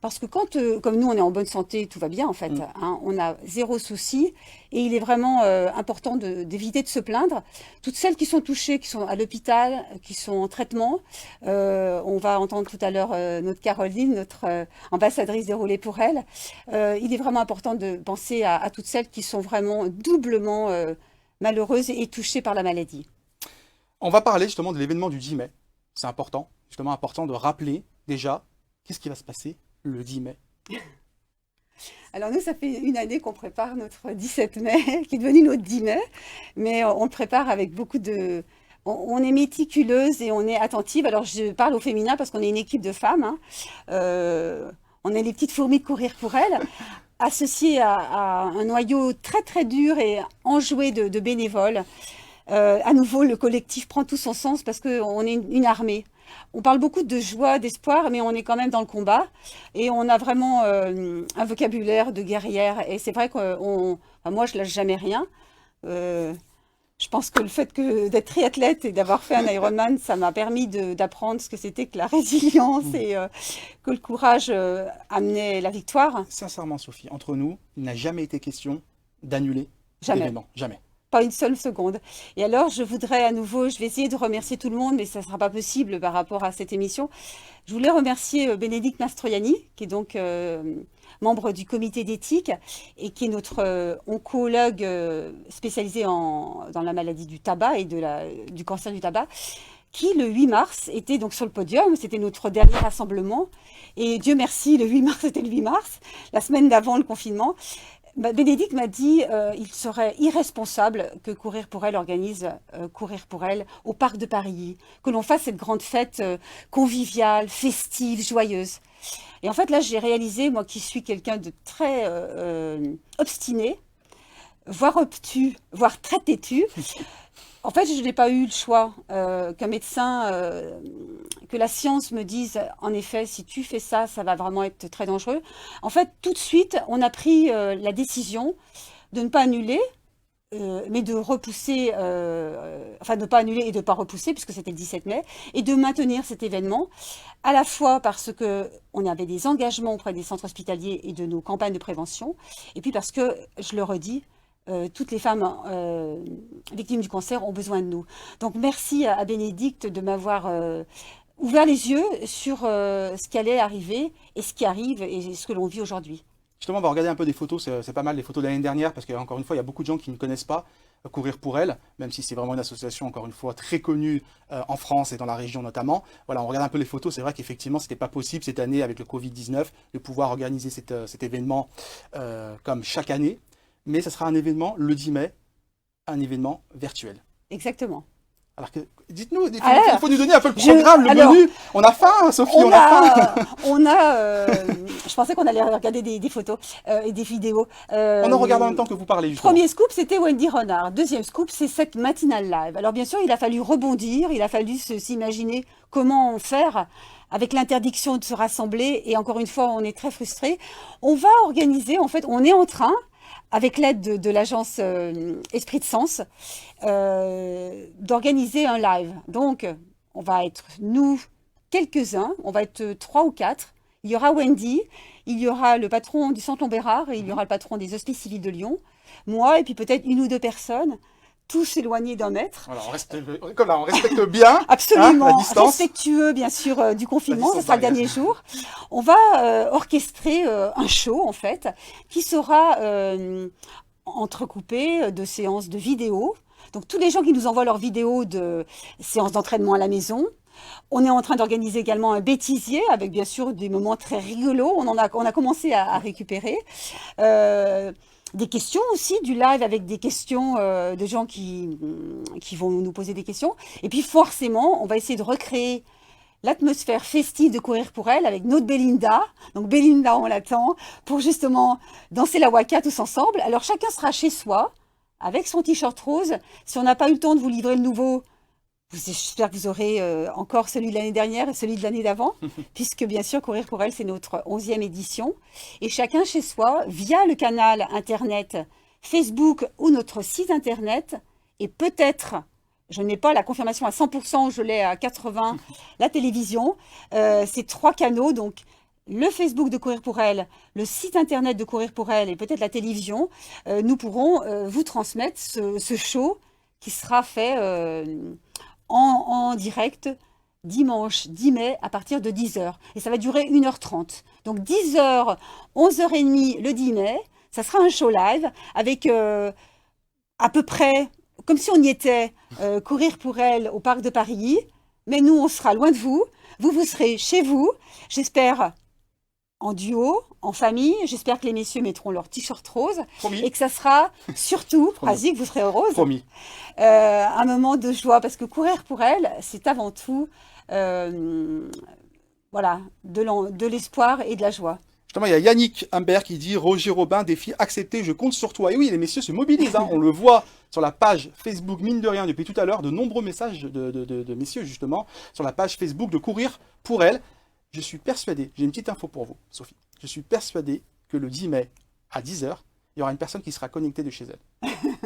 Parce que comme nous, on est en bonne santé, tout va bien en fait, hein, on a zéro souci et il est vraiment important d'éviter de se plaindre. Toutes celles qui sont touchées, qui sont à l'hôpital, qui sont en traitement, on va entendre tout à l'heure notre Caroline, notre ambassadrice déroulée pour elle. Il est vraiment important de penser à toutes celles qui sont vraiment doublement malheureuses et touchées par la maladie. On va parler justement de l'événement du 10 mai. C'est important de rappeler déjà qu'est-ce qui va se passer le 10 mai. Alors nous, ça fait une année qu'on prépare notre 17 mai, qui est devenu notre 10 mai, mais on le prépare avec beaucoup de... On est méticuleuse et on est attentive. Alors je parle au féminin parce qu'on est une équipe de femmes. Hein. On est les petites fourmis de Courir pour elles, associées à un noyau très très dur et enjoué de bénévoles. À nouveau, le collectif prend tout son sens parce qu'on est une armée. On parle beaucoup de joie, d'espoir, mais on est quand même dans le combat. Et on a vraiment un vocabulaire de guerrière. Et c'est vrai que moi, je lâche jamais rien. Je pense que le fait d'être triathlète et d'avoir fait un Ironman, ça m'a permis d'apprendre ce que c'était que la résilience et que le courage amenait la victoire. Sincèrement, Sophie, entre nous, il n'a jamais été question d'annuler l'événement. Jamais. Pas une seule seconde. Et alors, je vais essayer de remercier tout le monde, mais ça ne sera pas possible par rapport à cette émission. Je voulais remercier Bénédicte Mastroianni, qui est donc membre du comité d'éthique et qui est notre oncologue spécialisé dans la maladie du tabac et du cancer du tabac, qui le 8 mars était donc sur le podium. C'était notre dernier rassemblement. Et Dieu merci, le 8 mars, c'était le 8 mars, la semaine d'avant le confinement. Bénédicte m'a dit il serait irresponsable que Courir pour elle organise Courir pour elle au Parc de Paris, que l'on fasse cette grande fête conviviale, festive, joyeuse. Et en fait, là, j'ai réalisé, moi qui suis quelqu'un de très obstiné, voire obtus, voire très têtu, en fait, je n'ai pas eu le choix qu'un médecin, que la science me dise, en effet, si tu fais ça, ça va vraiment être très dangereux. En fait, tout de suite, on a pris la décision de ne pas annuler, mais de repousser, de ne pas annuler et de ne pas repousser, puisque c'était le 17 mai, et de maintenir cet événement, à la fois parce qu'on avait des engagements auprès des centres hospitaliers et de nos campagnes de prévention, et puis parce que, je le redis, toutes les femmes victimes du cancer ont besoin de nous. Donc merci à Bénédicte de m'avoir ouvert les yeux sur ce qui allait arriver et ce qui arrive et ce que l'on vit aujourd'hui. Justement, on va regarder un peu des photos, c'est pas mal les photos de l'année dernière, parce qu'encore une fois, il y a beaucoup de gens qui ne connaissent pas Courir pour elle, même si c'est vraiment une association, encore une fois, très connue en France et dans la région notamment. Voilà, on regarde un peu les photos, c'est vrai qu'effectivement, c'était pas possible cette année avec le Covid-19 de pouvoir organiser cet événement comme chaque année, mais ça sera un événement le 10 mai, un événement virtuel. Exactement. Alors que, dites-nous, il faut nous donner un peu le programme, le alors, menu. On a faim, Sophie, on a faim. Je pensais qu'on allait regarder des photos et des vidéos. On en regarde en même temps que vous parlez, justement. Premier scoop, c'était Wendy Renard. Deuxième scoop, c'est cette matinale live. Alors bien sûr, il a fallu rebondir, il a fallu s'imaginer comment faire avec l'interdiction de se rassembler. Et encore une fois, on est très frustrés. On va organiser, en fait, on est en train, avec l'aide de l'agence Esprit de Sens, d'organiser un live. Donc, on va être, nous, quelques-uns, on va être 3 ou 4. Il y aura Wendy, il y aura le patron du Centre Lombérard et il y aura le patron des Hospices Civils de Lyon, moi et puis peut-être 1 ou 2 personnes, tous éloignés d'1 mètre. Voilà, on respecte bien absolument, la distance. Respectueux bien sûr du confinement, ce sera le dernier jour. On va orchestrer un show en fait, qui sera entrecoupé de séances de vidéos. Donc tous les gens qui nous envoient leurs vidéos de séances d'entraînement à la maison. On est en train d'organiser également un bêtisier avec bien sûr des moments très rigolos. On a commencé à récupérer. Des questions aussi, du live avec des questions de gens qui vont nous poser des questions. Et puis forcément, on va essayer de recréer l'atmosphère festive de Courir pour elle avec notre Belinda. Donc Belinda, on l'attend pour justement danser la waka tous ensemble. Alors chacun sera chez soi avec son t-shirt rose. Si on n'a pas eu le temps de vous livrer le nouveau, j'espère que vous aurez encore celui de l'année dernière et celui de l'année d'avant, puisque bien sûr, Courir pour elle, c'est notre 11e édition. Et chacun chez soi, via le canal Internet, Facebook ou notre site Internet, et peut-être, je n'ai pas la confirmation à 100%, je l'ai à 80%, la télévision, ces 3 canaux, donc le Facebook de Courir pour elle, le site Internet de Courir pour elle et peut-être la télévision, nous pourrons vous transmettre ce show qui sera fait en direct dimanche 10 mai à partir de 10h. Et ça va durer 1h30. Donc 10h, 11h30 le 10 mai, ça sera un show live avec à peu près, comme si on y était, Courir pour elle au Parc de Paris. Mais nous, on sera loin de vous. Vous serez chez vous. J'espère en duo, en famille. J'espère que les messieurs mettront leur t-shirt rose. Promis. Et que ça sera surtout, Azik, vous serez heureuse. Promis. Un moment de joie, parce que Courir pour elle, c'est avant tout voilà, de l'espoir et de la joie. Justement, il y a Yannick Humbert qui dit « Roger Robin, défi accepté, je compte sur toi ». Et oui, les messieurs se mobilisent, hein. On le voit sur la page Facebook, mine de rien, depuis tout à l'heure, de nombreux messages de messieurs, justement, sur la page Facebook de Courir pour elle. Je suis persuadé, j'ai une petite info pour vous, Sophie. Je suis persuadé que le 10 mai, à 10h, il y aura une personne qui sera connectée de chez elle.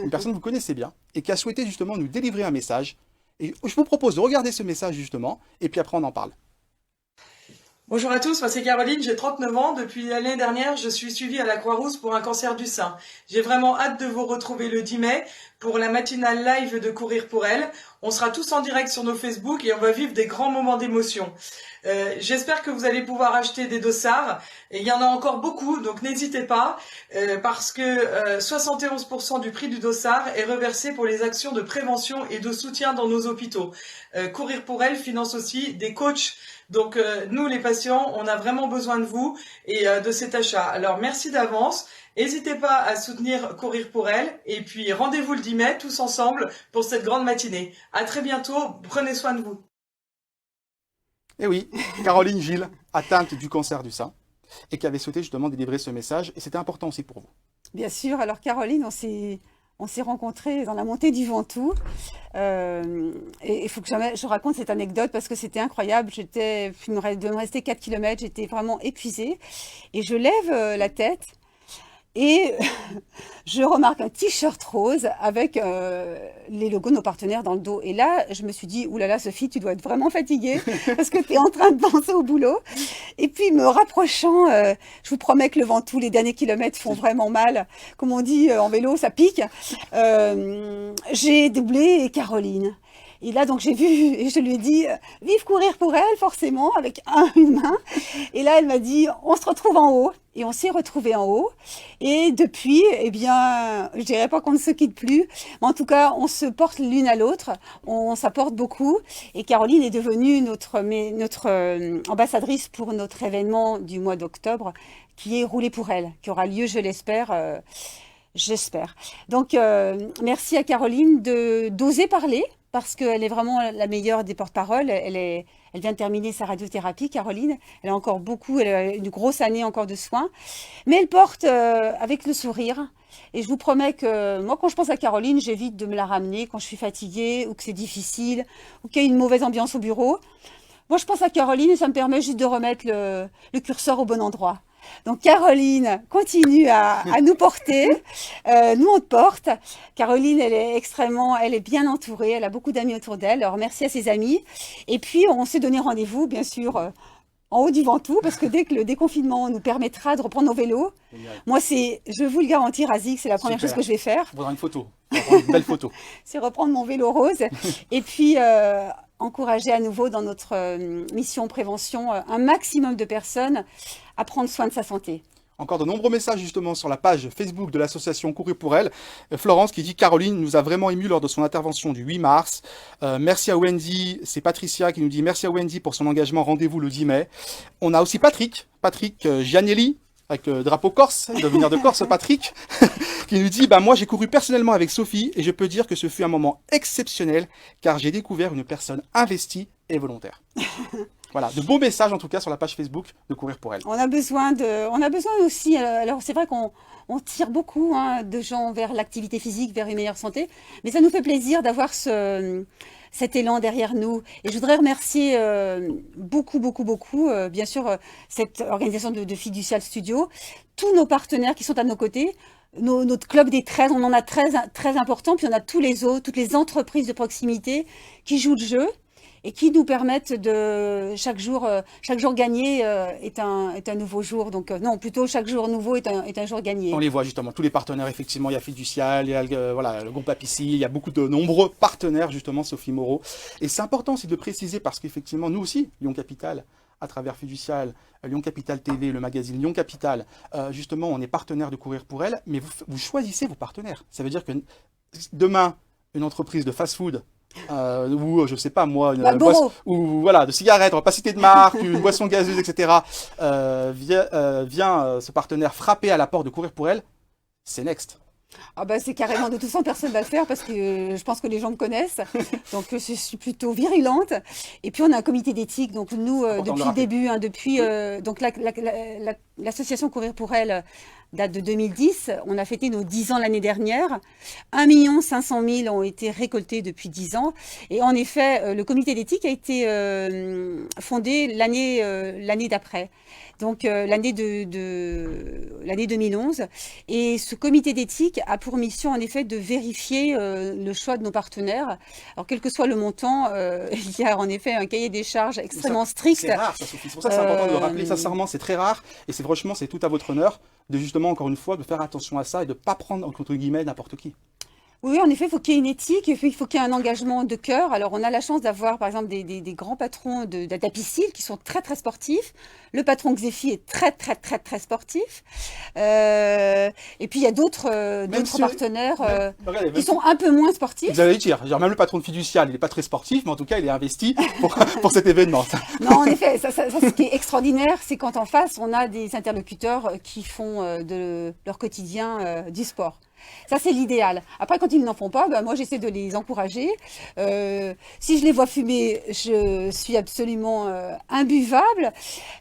Une personne que vous connaissez bien et qui a souhaité justement nous délivrer un message. Et je vous propose de regarder ce message justement, et puis après on en parle. Bonjour à tous, moi c'est Caroline, j'ai 39 ans. Depuis l'année dernière, je suis suivie à la Croix-Rousse pour un cancer du sein. J'ai vraiment hâte de vous retrouver le 10 mai pour la matinale live de Courir pour elle. On sera tous en direct sur nos Facebook et on va vivre des grands moments d'émotion. J'espère que vous allez pouvoir acheter des dossards. Et il y en a encore beaucoup, donc n'hésitez pas, parce que 71% du prix du dossard est reversé pour les actions de prévention et de soutien dans nos hôpitaux. Courir pour elle finance aussi des coachs. Donc nous les patients, on a vraiment besoin de vous et de cet achat. Alors merci d'avance. N'hésitez pas à soutenir Courir pour elle. Et puis rendez-vous le 10 mai tous ensemble pour cette grande matinée. À très bientôt, prenez soin de vous. Et oui, Caroline Gilles, atteinte du cancer du sein, et qui avait souhaité justement délivrer ce message, et c'était important aussi pour vous. Bien sûr, alors Caroline, on s'est rencontrés dans la montée du Ventoux, et il faut que je raconte cette anecdote parce que c'était incroyable. Il me restait 4 km, j'étais vraiment épuisée, et je lève la tête, et je remarque un t-shirt rose avec les logos de nos partenaires dans le dos. Et là, je me suis dit, oulala Sophie, tu dois être vraiment fatiguée parce que tu es en train de danser au boulot. Et puis, me rapprochant, je vous promets que le Ventoux, les derniers kilomètres font vraiment mal. Comme on dit en vélo, ça pique. J'ai doublé Caroline. Et là, donc, j'ai vu, et je lui ai dit, vive courir pour elle, forcément, avec une main. Et là, elle m'a dit, on se retrouve en haut. Et on s'est retrouvés en haut. Et depuis, eh bien, je dirais pas qu'on ne se quitte plus, mais en tout cas, on se porte l'une à l'autre. On s'apporte beaucoup. Et Caroline est devenue notre ambassadrice pour notre événement du mois d'octobre, qui est Rouler pour elle, qui aura lieu, je l'espère. J'espère. Donc, merci à Caroline d'oser parler, parce qu'elle est vraiment la meilleure des porte-paroles. Elle vient de terminer sa radiothérapie, Caroline. Elle a encore elle a une grosse année encore de soins. Mais elle porte avec le sourire. Et je vous promets que moi, quand je pense à Caroline, j'évite de me la ramener quand je suis fatiguée ou que c'est difficile ou qu'il y a une mauvaise ambiance au bureau. Moi, je pense à Caroline et ça me permet juste de remettre le curseur au bon endroit. Donc Caroline continue à nous porter, nous on te porte. Caroline, elle est bien entourée, elle a beaucoup d'amis autour d'elle. Alors merci à ses amis. Et puis on s'est donné rendez-vous, bien sûr, en haut du Ventoux, parce que dès que le déconfinement nous permettra de reprendre nos vélos, moi je vous le garantis, Razik, c'est la première chose que je vais faire. On prendra une photo, une belle photo. C'est reprendre mon vélo rose et puis encourager à nouveau dans notre mission prévention un maximum de personnes à prendre soin de sa santé. Encore de nombreux messages justement sur la page Facebook de l'association Courir pour elle. Florence qui dit « Caroline nous a vraiment ému lors de son intervention du 8 mars. Merci à Wendy, c'est Patricia qui nous dit « Merci à Wendy pour son engagement, rendez-vous le 10 mai. » On a aussi Patrick Gianelli, avec le drapeau corse, il doit venir de Corse, Patrick, qui nous dit « Moi j'ai couru personnellement avec Sophie et je peux dire que ce fut un moment exceptionnel car j'ai découvert une personne investie et volontaire. » Voilà, de beaux messages en tout cas sur la page Facebook de Courir pour elle. On a besoin aussi, alors c'est vrai qu'on tire beaucoup de gens vers l'activité physique, vers une meilleure santé, mais ça nous fait plaisir d'avoir cet élan derrière nous. Et je voudrais remercier beaucoup, bien sûr, cette organisation de Fiducial Studio, tous nos partenaires qui sont à nos côtés, notre club des 13, on en a 13 très importants, puis on a tous les autres, toutes les entreprises de proximité qui jouent le jeu et qui nous permettent de chaque jour gagné est un nouveau jour. Donc non, plutôt chaque jour nouveau est un jour gagné. On les voit justement, tous les partenaires, effectivement, il y a Fiducial, il y a le groupe Apicil, il y a beaucoup de nombreux partenaires justement, Sophie Moreau. Et c'est important aussi de préciser parce qu'effectivement, nous aussi, Lyon Capital, à travers Fiducial, Lyon Capital TV, le magazine Lyon Capital, justement, on est partenaire de Courir pour elle, mais vous choisissez vos partenaires. Ça veut dire que demain, une entreprise de fast-food, ou je sais pas moi, ou voilà, de cigarettes, on va pas citer de marque, une boisson gazeuse, etc. Vient ce partenaire frapper à la porte de Courir pour elle, c'est next. Ah bah c'est carrément, de toute façon personne va le faire parce que je pense que les gens me connaissent, donc je suis plutôt virulente. Et puis on a un comité d'éthique, donc nous depuis le début, donc l'association Courir pour elle date de 2010, on a fêté nos 10 ans l'année dernière, 1 500 000 ont été récoltés depuis 10 ans, et en effet le comité d'éthique a été fondé l'année d'après. Donc l'année 2011, et ce comité d'éthique a pour mission en effet de vérifier le choix de nos partenaires. Alors quel que soit le montant, il y a en effet un cahier des charges extrêmement strict. C'est rare, ça, Sophie. C'est pour ça que c'est important de le rappeler sincèrement, c'est très rare, et c'est franchement c'est tout à votre honneur de justement encore une fois de faire attention à ça et de ne pas prendre entre guillemets n'importe qui. Oui, en effet, il faut qu'il y ait une éthique, il faut qu'il y ait un engagement de cœur. Alors, on a la chance d'avoir, par exemple, des grands patrons d'Apicil qui sont très, très sportifs. Le patron Xefi est très, très, très, très sportif. Et puis, il y a d'autres partenaires qui sont un peu moins sportifs. Vous allez dire, genre même le patron de Fiducial, il n'est pas très sportif, mais en tout cas, il est investi pour cet événement. Non, en effet, ce qui est extraordinaire, c'est quand en face, on a des interlocuteurs qui font de leur quotidien du sport. Ça, c'est l'idéal. Après, quand ils n'en font pas, moi, j'essaie de les encourager. Si je les vois fumer, je suis absolument imbuvable.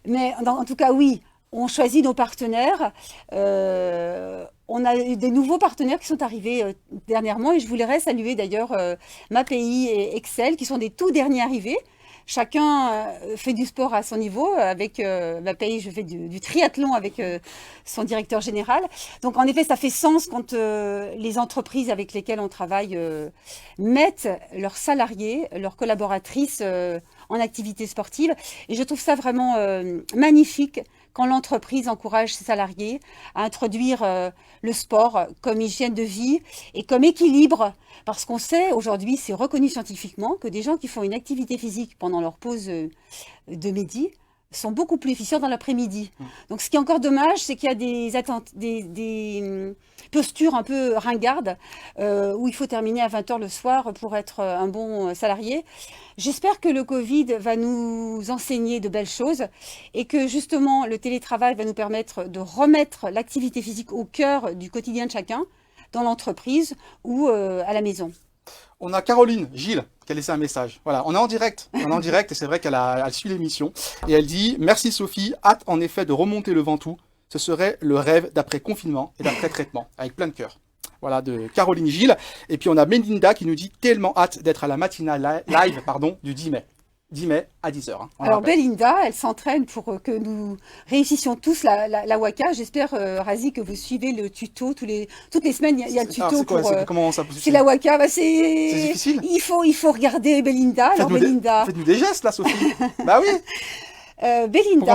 Mais en tout cas, oui, on choisit nos partenaires. On a eu des nouveaux partenaires qui sont arrivés dernièrement. Et je voudrais saluer d'ailleurs MAPI et Excel, qui sont des tout derniers arrivés. Chacun fait du sport à son niveau. Avec MAPI, je fais du triathlon avec son directeur général. Donc, en effet, ça fait sens quand les entreprises avec lesquelles on travaille mettent leurs salariés, leurs collaboratrices en activité sportive. Et je trouve ça vraiment magnifique quand l'entreprise encourage ses salariés à introduire le sport comme hygiène de vie et comme équilibre. Parce qu'on sait aujourd'hui, c'est reconnu scientifiquement, que des gens qui font une activité physique pendant leur pause de midi sont beaucoup plus efficients dans l'après-midi. Donc ce qui est encore dommage, c'est qu'il y a des postures un peu ringardes où il faut terminer à 20h le soir pour être un bon salarié. J'espère que le Covid va nous enseigner de belles choses et que justement le télétravail va nous permettre de remettre l'activité physique au cœur du quotidien de chacun, dans l'entreprise ou à la maison. On a Caroline Gilles qui a laissé un message. Voilà, on est en direct. On est en direct et c'est vrai elle suit l'émission. Et elle dit « Merci Sophie, hâte en effet de remonter le Ventoux. Ce serait le rêve d'après-confinement et d'après-traitement. » Avec plein de cœur. Voilà, de Caroline Gilles. Et puis on a Melinda qui nous dit « Tellement hâte d'être à la matinale live du 10 mai. » 10 mai à 10h. Hein, alors Belinda, elle s'entraîne pour que nous réussissions tous la Waka. J'espère, Razi, que vous suivez le tuto. Toutes les semaines, il y a le tuto comment ça c'est la Waka. Bah, c'est difficile. Il faut regarder Belinda. Faites-nous des gestes là, Sophie. Bah oui. Belinda,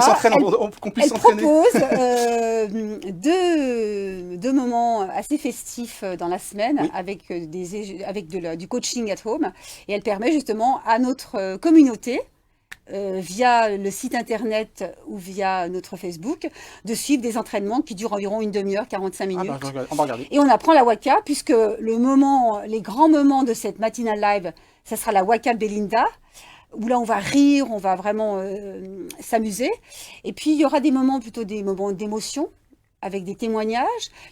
qu'on puisse s'entraîner. propose deux moments assez festifs dans la semaine, oui, avec du coaching at home. Et elle permet justement à notre communauté, via le site internet ou via notre Facebook, de suivre des entraînements qui durent environ une demi-heure, 45 minutes. Ah bah, on va regarder. Et on apprend la Waka, puisque les grands moments de cette matinale live, ça sera la Waka de Belinda, où là on va rire, on va vraiment s'amuser. Et puis il y aura des moments d'émotion, avec des témoignages.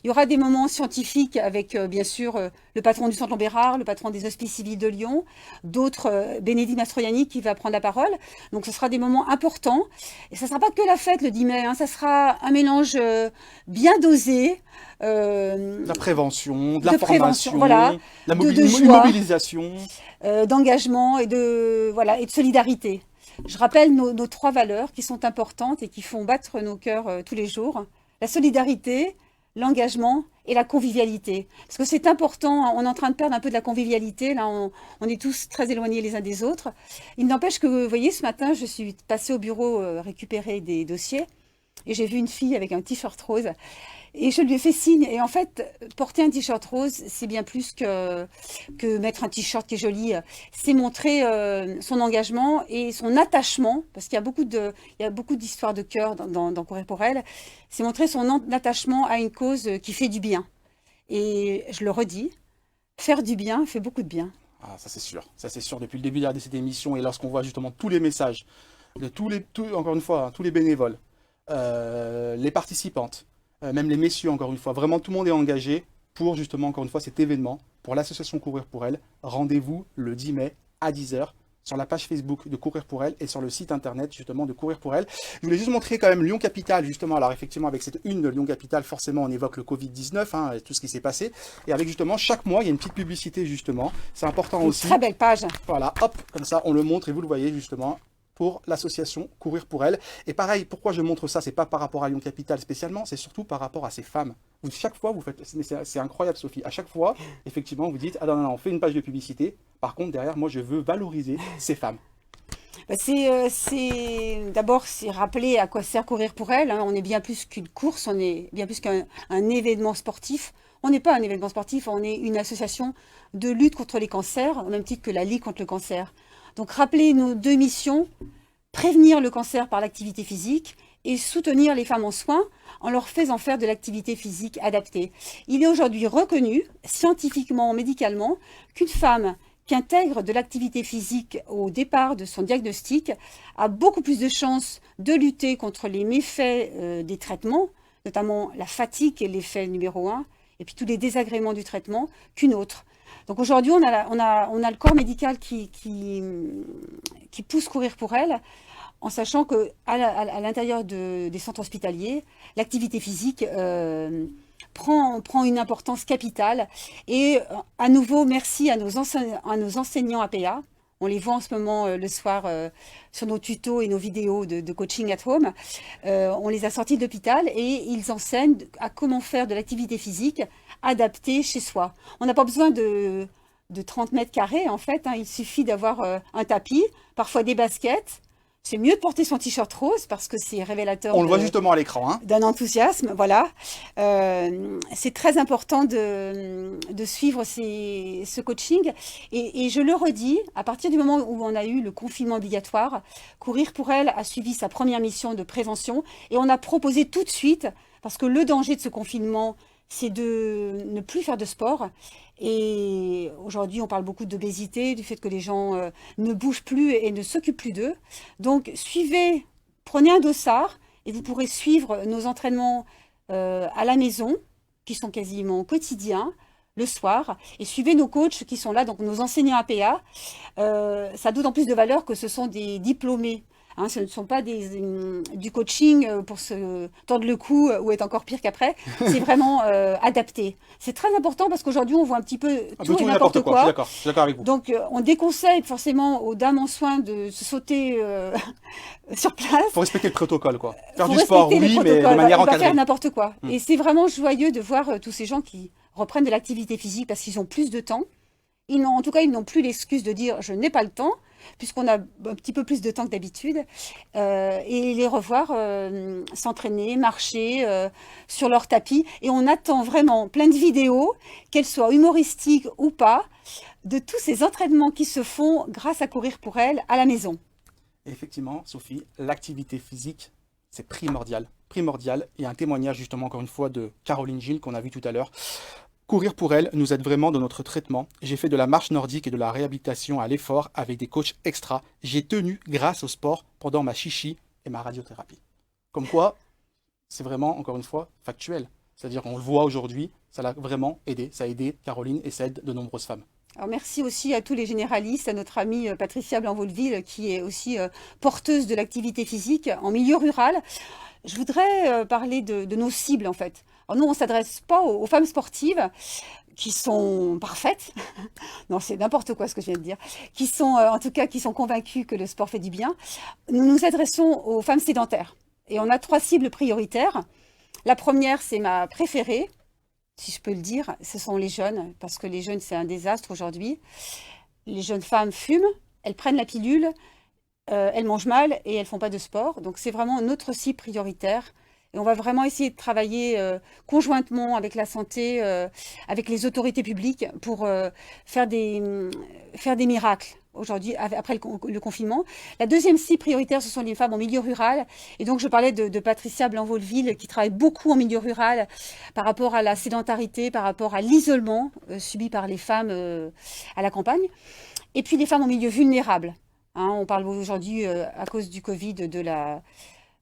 Il y aura des moments scientifiques avec bien sûr le patron du Centre Jean Bérard, le patron des Hospices Civils de Lyon, d'autres, Bénédicte Mastroianni qui va prendre la parole. Donc ce sera des moments importants. Et ça ne sera pas que la fête le 10 mai, hein, ça sera un mélange bien dosé. De la prévention, de la formation, voilà, la mobilisation. D'engagement et de solidarité. Je rappelle nos 3 valeurs qui sont importantes et qui font battre nos cœurs tous les jours. La solidarité, l'engagement et la convivialité. Parce que c'est important, on est en train de perdre un peu de la convivialité, là on est tous très éloignés les uns des autres. Il n'empêche que, vous voyez, ce matin, je suis passée au bureau récupérer des dossiers et j'ai vu une fille avec un t-shirt rose. Et je lui ai fait signe. Et en fait, porter un t-shirt rose, c'est bien plus que mettre un t-shirt qui est joli. C'est montrer son engagement et son attachement, parce qu'il y a beaucoup d'histoires de cœur dans Courir pour elle. C'est montrer son attachement à une cause qui fait du bien. Et je le redis, faire du bien fait beaucoup de bien. Ah, ça c'est sûr. Ça c'est sûr. Depuis le début de cette émission et lorsqu'on voit justement tous les messages de encore une fois, tous les bénévoles, les participantes, même les messieurs, encore une fois, vraiment tout le monde est engagé pour justement, encore une fois, cet événement, pour l'association Courir pour elle. Rendez-vous le 10 mai à 10h sur la page Facebook de Courir pour elle et sur le site internet justement de Courir pour elle. Je voulais juste montrer quand même Lyon Capitale, justement. Alors effectivement, avec cette une de Lyon Capitale, forcément, on évoque le Covid-19, hein, et tout ce qui s'est passé. Et avec justement, chaque mois, il y a une petite publicité justement. C'est important aussi. Très belle page. Voilà, hop, comme ça, on le montre et vous le voyez justement. Pour l'association Courir pour elle. Et pareil, pourquoi je montre ça, c'est pas par rapport à Lyon Capitale spécialement, c'est surtout par rapport à ces femmes. Chaque fois, vous faites, c'est incroyable Sophie, à chaque fois, effectivement, vous dites, ah non, on fait une page de publicité, par contre, derrière, moi, je veux valoriser ces femmes. D'abord, c'est rappeler à quoi sert Courir pour elle. Hein. On est bien plus qu'une course, on est bien plus qu'un événement sportif. On n'est pas un événement sportif, on est une association de lutte contre les cancers, au même titre que la Ligue contre le cancer. Donc, rappelez nos 2 missions, prévenir le cancer par l'activité physique et soutenir les femmes en soins en leur faisant faire de l'activité physique adaptée. Il est aujourd'hui reconnu, scientifiquement, médicalement, qu'une femme qui intègre de l'activité physique au départ de son diagnostic a beaucoup plus de chances de lutter contre les méfaits des traitements, notamment la fatigue qui est l'effet numéro 1, et puis tous les désagréments du traitement, qu'une autre. Donc aujourd'hui, on a le corps médical qui pousse Courir pour elle, en sachant qu'à l'intérieur des centres hospitaliers, l'activité physique prend une importance capitale. Et à nouveau, merci à nos enseignants APA. On les voit en ce moment le soir sur nos tutos et nos vidéos de coaching at home. On les a sortis de l'hôpital et ils enseignent à comment faire de l'activité physique adaptée chez soi. On n'a pas besoin de de 30 mètres carrés, en fait. Il suffit d'avoir un tapis, parfois des baskets. C'est mieux de porter son t-shirt rose parce que c'est révélateur On le voit justement à l'écran. Hein. d'un enthousiasme, voilà. C'est très important de suivre ce coaching. Et je le redis, à partir du moment où on a eu le confinement obligatoire, Courir pour elle a suivi sa première mission de prévention et on a proposé tout de suite, parce que le danger de ce confinement, c'est de ne plus faire de sport. Et aujourd'hui, on parle beaucoup d'obésité, du fait que les gens ne bougent plus et ne s'occupent plus d'eux. Donc, prenez un dossard et vous pourrez suivre nos entraînements à la maison, qui sont quasiment quotidiens, le soir, et suivez nos coachs qui sont là, donc nos enseignants APA. Ça a d'autant plus de valeur que ce sont des diplômés. Hein, ce ne sont pas du coaching pour se tordre le cou ou être encore pire qu'après. C'est vraiment adapté. C'est très important parce qu'aujourd'hui, on voit un petit peu tout et n'importe quoi. Je suis d'accord avec vous. Donc, on déconseille forcément aux dames en soins de se sauter sur place. Il faut respecter le protocole, quoi. Faire Faut du sport, respecter les oui, mais de protocoles, manière pas encadrée. faire n'importe quoi. Et c'est vraiment joyeux de voir tous ces gens qui reprennent de l'activité physique parce qu'ils ont plus de temps. En tout cas, ils n'ont plus l'excuse de dire « je n'ai pas le temps », puisqu'on a un petit peu plus de temps que d'habitude, et les revoir s'entraîner, marcher sur leur tapis. Et on attend vraiment plein de vidéos, qu'elles soient humoristiques ou pas, de tous ces entraînements qui se font grâce à Courir pour elle à la maison. Et effectivement, Sophie, l'activité physique, c'est primordial. Primordial. Et un témoignage, justement, encore une fois, de Caroline Gilles, qu'on a vu tout à l'heure. Courir pour elle nous aide vraiment dans notre traitement. J'ai fait de la marche nordique et de la réhabilitation à l'effort avec des coachs extra. J'ai tenu grâce au sport pendant ma chichi et ma radiothérapie. Comme quoi, c'est vraiment, encore une fois, factuel. C'est-à-dire qu'on le voit aujourd'hui, ça l'a vraiment aidé. Ça a aidé Caroline et ça aide de nombreuses femmes. Alors merci aussi à tous les généralistes, à notre amie Patricia Blanc-Vaudeville qui est aussi porteuse de l'activité physique en milieu rural. Je voudrais parler de nos cibles en fait. Alors nous, on ne s'adresse pas aux femmes sportives qui sont parfaites, non c'est n'importe quoi ce que je viens de dire, qui sont en tout cas qui sont convaincues que le sport fait du bien. Nous nous adressons aux femmes sédentaires et on a 3 cibles prioritaires. La première, c'est ma préférée, si je peux le dire, ce sont les jeunes, parce que les jeunes c'est un désastre aujourd'hui. Les jeunes femmes fument, elles prennent la pilule, elles mangent mal et elles ne font pas de sport. Donc c'est vraiment notre cible prioritaire. Et on va vraiment essayer de travailler conjointement avec la santé, avec les autorités publiques pour faire des miracles aujourd'hui, après le confinement. La deuxième cible prioritaire, ce sont les femmes en milieu rural. Et donc je parlais de Patricia Blanc-Vaudeville qui travaille beaucoup en milieu rural par rapport à la sédentarité, par rapport à l'isolement subi par les femmes à la campagne. Et puis les femmes en milieu vulnérable. Hein, on parle aujourd'hui, à cause du Covid, de la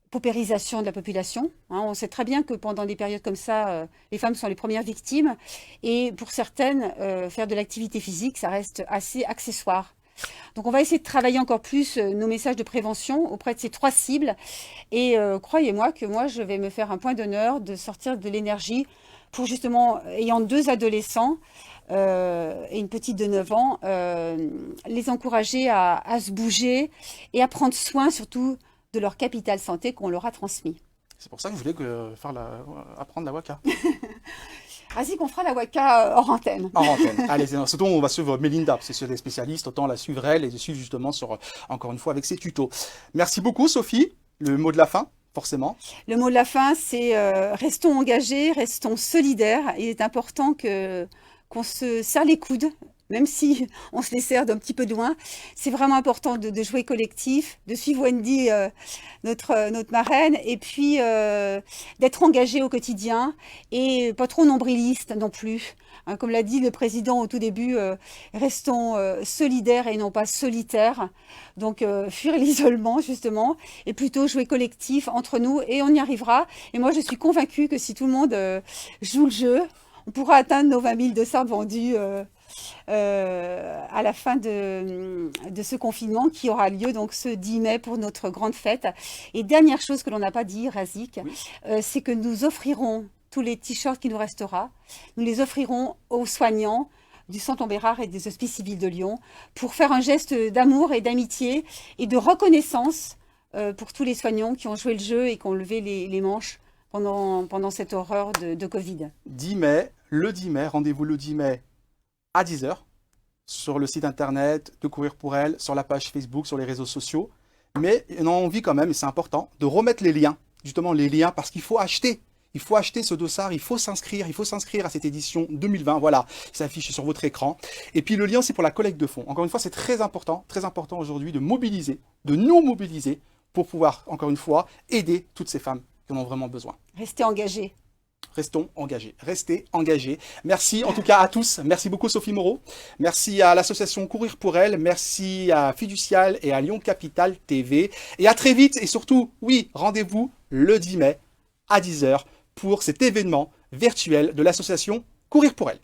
paupérisation de la population. Hein, on sait très bien que pendant des périodes comme ça, les femmes sont les premières victimes. Et pour certaines, faire de l'activité physique, ça reste assez accessoire. Donc on va essayer de travailler encore plus nos messages de prévention auprès de ces 3 cibles. Et croyez-moi que moi, je vais me faire un point d'honneur de sortir de l'énergie pour justement, ayant 2 adolescents, et une petite de 9 ans, les encourager à se bouger et à prendre soin surtout de leur capital santé qu'on leur a transmis. C'est pour ça que je voulais apprendre la waka. Vas-y qu'on fera la waka hors antenne. Hors antenne. Allez, surtout on va suivre Mélinda, parce que c'est des spécialistes, autant la suivre elle et de suivre justement encore une fois avec ses tutos. Merci beaucoup Sophie. Le mot de la fin, forcément. Le mot de la fin, c'est restons engagés, restons solidaires. Il est important qu'on se serre les coudes, même si on se les serre d'un petit peu de loin. C'est vraiment important de jouer collectif, de suivre Wendy, notre marraine, et puis d'être engagé au quotidien et pas trop nombriliste non plus. Hein, comme l'a dit le président au tout début, restons solidaires et non pas solitaires. Donc fuir l'isolement justement et plutôt jouer collectif entre nous et on y arrivera. Et moi je suis convaincue que si tout le monde joue le jeu, on pourra atteindre nos 20 000 dossards vendus à la fin de ce confinement qui aura lieu donc ce 10 mai pour notre grande fête. Et dernière chose que l'on n'a pas dit, Razik, oui. C'est que nous offrirons tous les t-shirts qui nous restera, nous les offrirons aux soignants du Centre Bérard et des Hospices civils de Lyon pour faire un geste d'amour et d'amitié et de reconnaissance pour tous les soignants qui ont joué le jeu et qui ont levé les manches pendant cette horreur de Covid. 10 mai, le 10 mai, rendez-vous le 10 mai à 10h. sur le site internet de Courir pour elle, sur la page Facebook, sur les réseaux sociaux. Mais on a envie quand même, et c'est important, de remettre les liens, justement les liens, parce qu'il faut acheter. Il faut acheter ce dossard, il faut s'inscrire à cette édition 2020. Voilà, il s'affiche sur votre écran. Et puis le lien, c'est pour la collecte de fonds. Encore une fois, c'est très important aujourd'hui de mobiliser, de nous mobiliser pour pouvoir, encore une fois, aider toutes ces femmes qui en ont vraiment besoin. Restez engagés. Restons engagés, restez engagés. Merci en tout cas à tous. Merci beaucoup Sophie Moreau. Merci à l'association Courir pour elle. Merci à Fiducial et à Lyon Capital TV. Et à très vite. Et surtout, oui, rendez-vous le 10 mai à 10 h pour cet événement virtuel de l'association Courir pour elle.